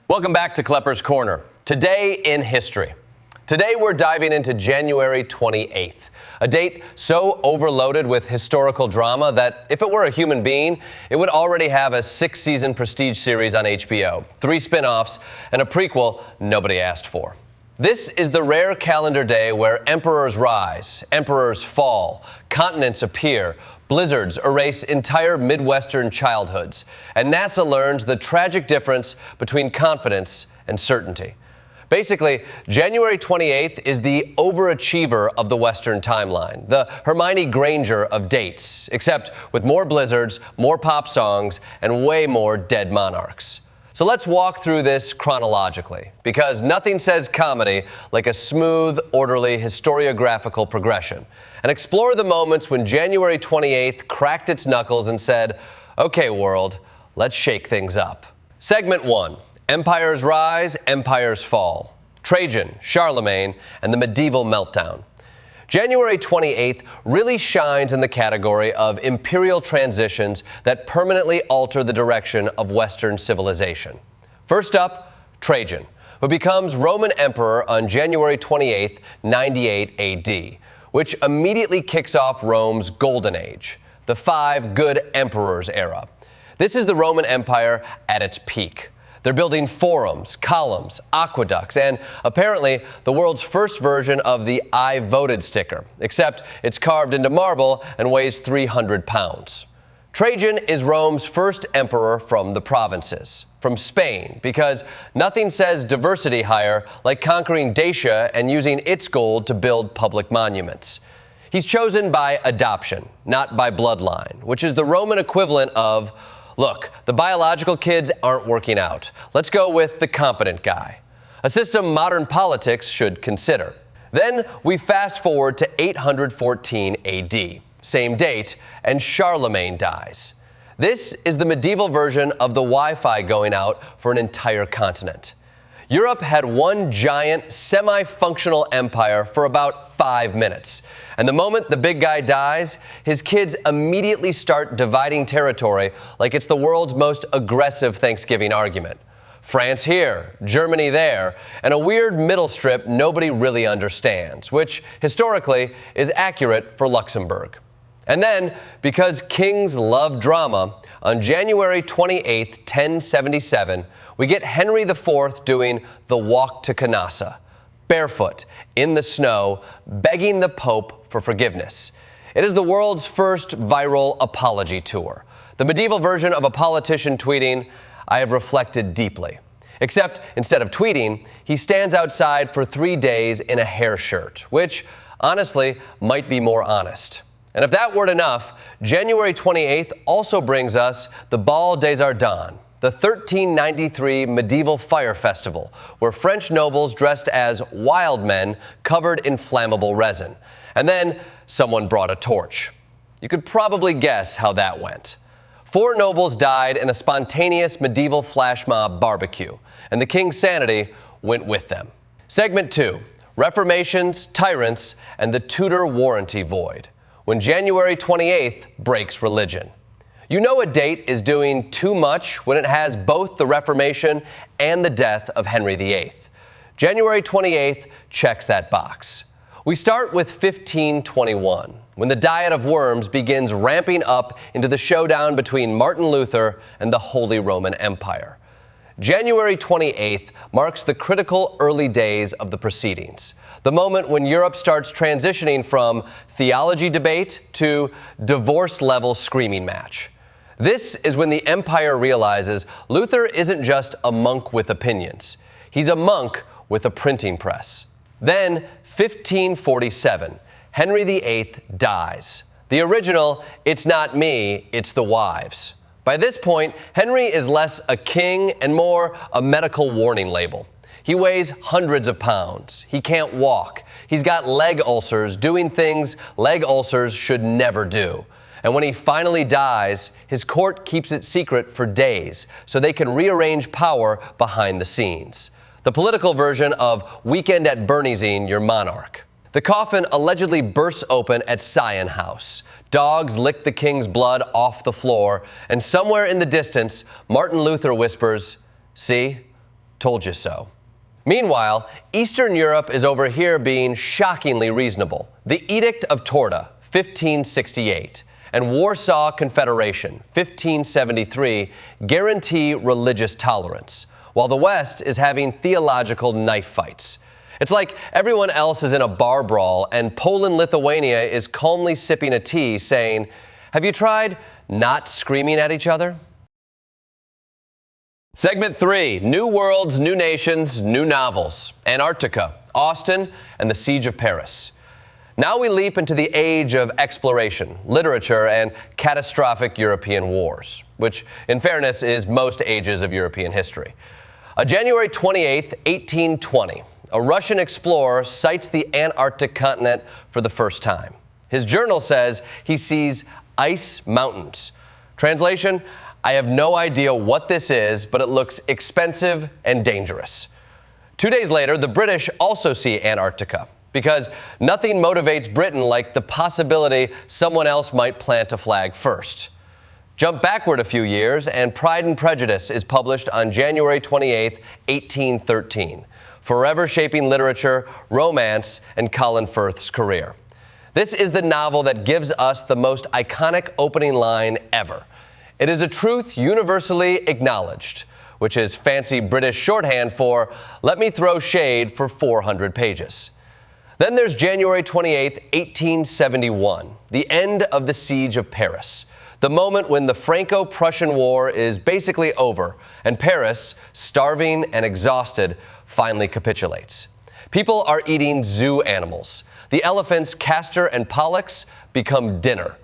Welcome back to Klepper's Corner. Today in history. Today we're diving into January 28th, a date so overloaded with historical drama that if it were a human being, it would already have a 6-season prestige series on HBO, 3 spin-offs, and a prequel nobody asked for. This is the rare calendar day where emperors rise, emperors fall, continents appear, blizzards erase entire Midwestern childhoods, and NASA learns the tragic difference between confidence and certainty. Basically, January 28th is the overachiever of the Western timeline, the Hermione Granger of dates, except with more blizzards, more pop songs, and way more dead monarchs. So let's walk through this chronologically, because nothing says comedy like a smooth, orderly, historiographical progression, and explore the moments when January 28th cracked its knuckles and said, "Okay, world, let's shake things up." Segment 1. Empires rise, empires fall. Trajan, Charlemagne, and the medieval meltdown. January 28th really shines in the category of imperial transitions that permanently alter the direction of Western civilization. First up, Trajan, who becomes Roman emperor on January 28th, 98 AD, which immediately kicks off Rome's golden age, the 5 good emperors era. This is the Roman Empire at its peak. They're building forums, columns, aqueducts, and apparently the world's first version of the "I voted" sticker, except it's carved into marble and weighs 300 pounds. Trajan is Rome's first emperor from the provinces, from Spain, because nothing says diversity higher like conquering Dacia and using its gold to build public monuments. He's chosen by adoption, not by bloodline, which is the Roman equivalent of, look, the biological kids aren't working out. Let's go with the competent guy. A system modern politics should consider. Then we fast forward to 814 AD, same date, and Charlemagne dies. This is the medieval version of the Wi-Fi going out for an entire continent. Europe had one giant, semi-functional empire for about 5 minutes. And the moment the big guy dies, his kids immediately start dividing territory like it's the world's most aggressive Thanksgiving argument. France here, Germany there, and a weird middle strip nobody really understands, which historically is accurate for Luxembourg. And then, because kings love drama, on January 28, 1077, we get Henry IV doing the Walk to Canossa, barefoot, in the snow, begging the Pope for forgiveness. It is the world's first viral apology tour, the medieval version of a politician tweeting, "I have reflected deeply." Except instead of tweeting, he stands outside for 3 days in a hair shirt, which, honestly, might be more honest. And if that weren't enough, January 28th also brings us the Bal des Ardents, the 1393 medieval fire festival, where French nobles dressed as wild men covered in flammable resin. And then someone brought a torch. You could probably guess how that went. 4 nobles died in a spontaneous medieval flash mob barbecue, and the king's sanity went with them. Segment 2, Reformations, Tyrants, and the Tudor warranty void, when January 28th breaks religion. You know a date is doing too much when it has both the Reformation and the death of Henry VIII. January 28th checks that box. We start with 1521, when the Diet of Worms begins ramping up into the showdown between Martin Luther and the Holy Roman Empire. January 28th marks the critical early days of the proceedings, the moment when Europe starts transitioning from theology debate to divorce-level screaming match. This is when the empire realizes Luther isn't just a monk with opinions. He's a monk with a printing press. Then, 1547, Henry VIII dies. The original, "It's not me, it's the wives." By this point, Henry is less a king and more a medical warning label. He weighs hundreds of pounds. He can't walk. He's got leg ulcers, doing things leg ulcers should never do. And when he finally dies, his court keeps it secret for days so they can rearrange power behind the scenes. The political version of Weekend at Bernie'sing your monarch. The coffin allegedly bursts open at Sion House. Dogs lick the king's blood off the floor, and somewhere in the distance, Martin Luther whispers, "See? Told you so. Meanwhile, Eastern Europe is over here being shockingly reasonable. The Edict of Torda, 1568, and Warsaw Confederation, 1573, guarantee religious tolerance, while the West is having theological knife fights. It's like everyone else is in a bar brawl and Poland-Lithuania is calmly sipping a tea saying, "Have you tried not screaming at each other?" Segment 3, New Worlds, New Nations, New Novels, Antarctica, Austin, and the Siege of Paris. Now we leap into the age of exploration, literature, and catastrophic European wars, which, in fairness, is most ages of European history. January 28, 1820, a Russian explorer sights the Antarctic continent for the first time. His journal says he sees ice mountains. Translation, I have no idea what this is, but it looks expensive and dangerous. 2 days later, the British also see Antarctica, because nothing motivates Britain like the possibility someone else might plant a flag first. Jump backward a few years, and Pride and Prejudice is published on January 28, 1813, forever shaping literature, romance, and Colin Firth's career. This is the novel that gives us the most iconic opening line ever. It is a truth universally acknowledged, which is fancy British shorthand for, let me throw shade for 400 pages. Then there's January 28, 1871, the end of the Siege of Paris, the moment when the Franco-Prussian War is basically over and Paris, starving and exhausted, finally capitulates. People are eating zoo animals. The elephants Castor and Pollux become dinner.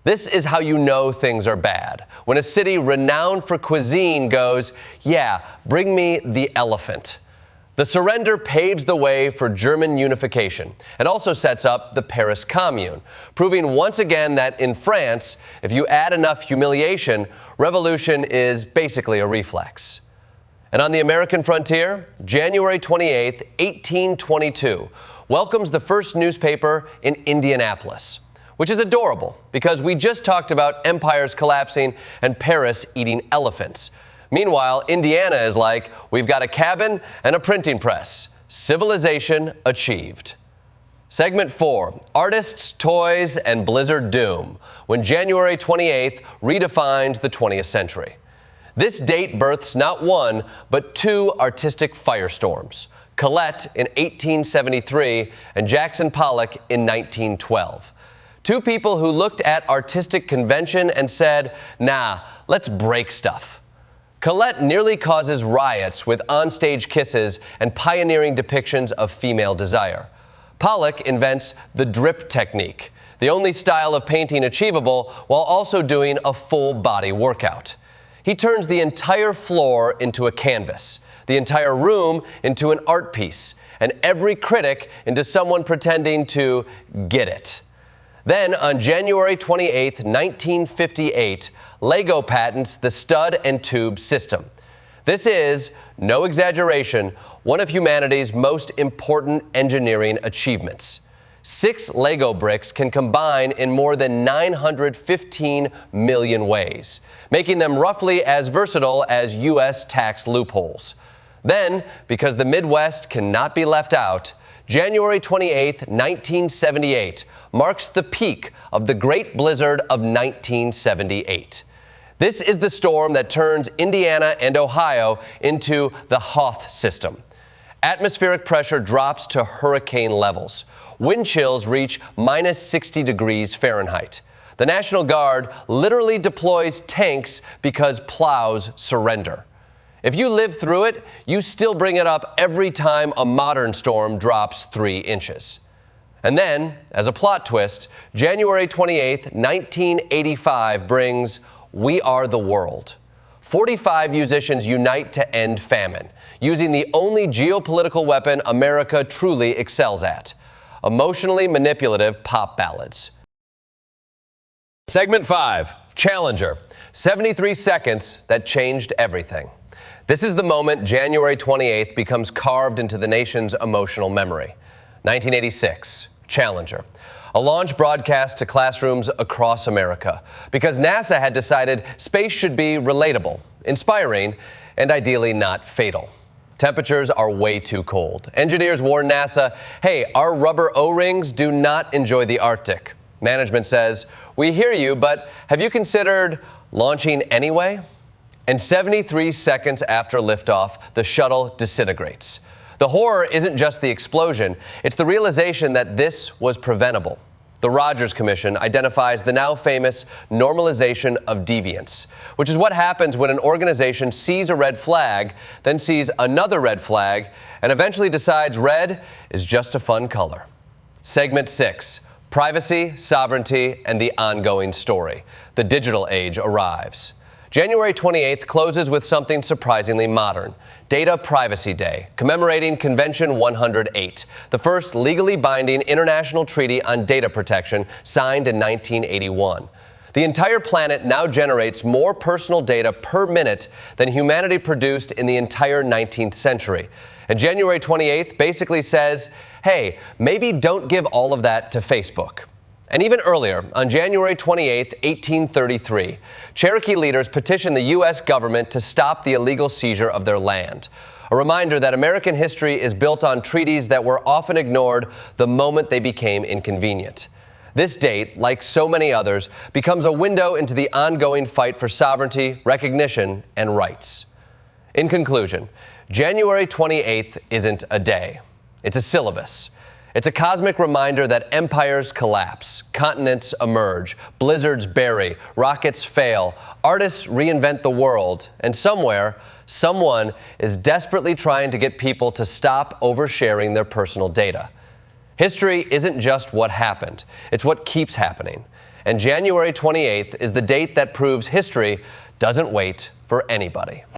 This is how you know things are bad, when a city renowned for cuisine goes, yeah, bring me the elephant. The surrender paves the way for German unification and also sets up the Paris Commune, proving once again that in France, if you add enough humiliation, revolution is basically a reflex. And on the American frontier, January 28, 1822, welcomes the first newspaper in Indianapolis, which is adorable because we just talked about empires collapsing and Paris eating elephants. Meanwhile, Indiana is like, we've got a cabin and a printing press. Civilization achieved. Segment 4, Artists, Toys, and Blizzard Doom, when January 28th redefined the 20th century. This date births not one, but two artistic firestorms, Colette in 1873 and Jackson Pollock in 1912. Two people who looked at artistic convention and said, nah, let's break stuff. Colette nearly causes riots with onstage kisses and pioneering depictions of female desire. Pollock invents the drip technique, the only style of painting achievable while also doing a full body workout. He turns the entire floor into a canvas, the entire room into an art piece, and every critic into someone pretending to get it. Then, on January 28, 1958, Lego patents the stud and tube system. This is, no exaggeration, one of humanity's most important engineering achievements. 6 Lego bricks can combine in more than 915 million ways, making them roughly as versatile as U.S. tax loopholes. Then, because the Midwest cannot be left out, January 28, 1978 marks the peak of the Great Blizzard of 1978. This is the storm that turns Indiana and Ohio into the Hoth system. Atmospheric pressure drops to hurricane levels. Wind chills reach minus 60 degrees Fahrenheit. The National Guard literally deploys tanks because plows surrender. If you live through it, you still bring it up every time a modern storm drops 3 inches. And then, as a plot twist, January 28, 1985 brings We Are the World. 45 musicians unite to end famine, using the only geopolitical weapon America truly excels at: emotionally manipulative pop ballads. Segment 5, Challenger, 73 seconds that changed everything. This is the moment January 28th becomes carved into the nation's emotional memory. 1986, Challenger, a launch broadcast to classrooms across America because NASA had decided space should be relatable, inspiring, and ideally not fatal. Temperatures are way too cold. Engineers warn NASA, hey, our rubber O-rings do not enjoy the Arctic. Management says, we hear you, but have you considered launching anyway? And 73 seconds after liftoff, the shuttle disintegrates. The horror isn't just the explosion, it's the realization that this was preventable. The Rogers Commission identifies the now famous normalization of deviance, which is what happens when an organization sees a red flag, then sees another red flag, and eventually decides red is just a fun color. Segment 6, Privacy, Sovereignty, and the Ongoing Story. The digital age arrives. January 28th closes with something surprisingly modern. Data Privacy Day, commemorating Convention 108, the first legally binding international treaty on data protection signed in 1981. The entire planet now generates more personal data per minute than humanity produced in the entire 19th century. And January 28th basically says, hey, maybe don't give all of that to Facebook. And even earlier, on January 28, 1833, Cherokee leaders petitioned the U.S. government to stop the illegal seizure of their land. A reminder that American history is built on treaties that were often ignored the moment they became inconvenient. This date, like so many others, becomes a window into the ongoing fight for sovereignty, recognition, and rights. In conclusion, January 28th isn't a day. It's a syllabus. It's a cosmic reminder that empires collapse, continents emerge, blizzards bury, rockets fail, artists reinvent the world, and somewhere, someone is desperately trying to get people to stop oversharing their personal data. History isn't just what happened, it's what keeps happening. And January 28th is the date that proves history doesn't wait for anybody.